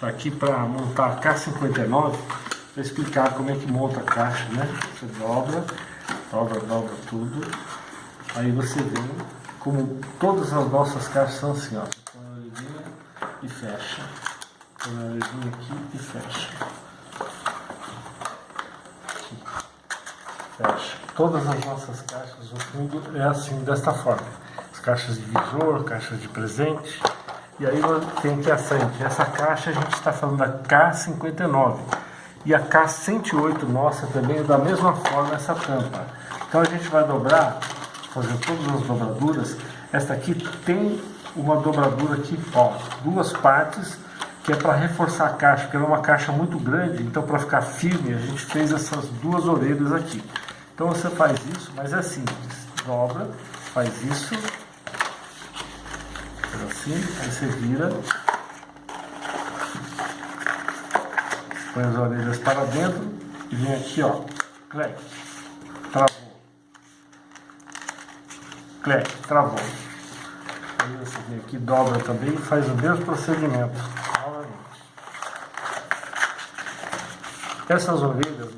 Estou aqui para montar a K59, para explicar como é que monta a caixa, né? Você dobra tudo, aí você vem, como todas as nossas caixas são assim, ó, põe a orelhinha e fecha, põe a orelhinha aqui e fecha, aqui, fecha. Todas as nossas caixas, o fundo é assim, desta forma, as caixas de visor, caixas de presente. E aí tem aqui a frente, essa caixa a gente está falando da K59 e a K108 nossa também é da mesma forma essa tampa. Então a gente vai dobrar, fazer todas as dobraduras. Esta aqui tem uma dobradura aqui, ó, duas partes, que é para reforçar a caixa, porque ela é uma caixa muito grande, então para ficar firme a gente fez essas duas orelhas aqui. Então você faz isso, mas é simples, dobra, faz isso. Assim, aí você vira, põe as orelhas para dentro e vem aqui, ó, clec, travou, clec, travou. Aí você vem aqui, dobra também e faz o mesmo procedimento. Essas orelhas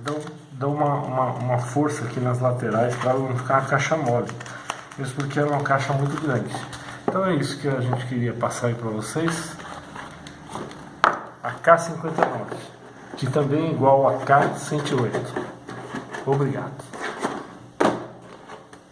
dão uma força aqui nas laterais para não ficar uma caixa mole, mesmo porque é uma caixa muito grande. Então é isso que a gente queria passar aí para vocês. A K59, que também é igual a K108. Obrigado.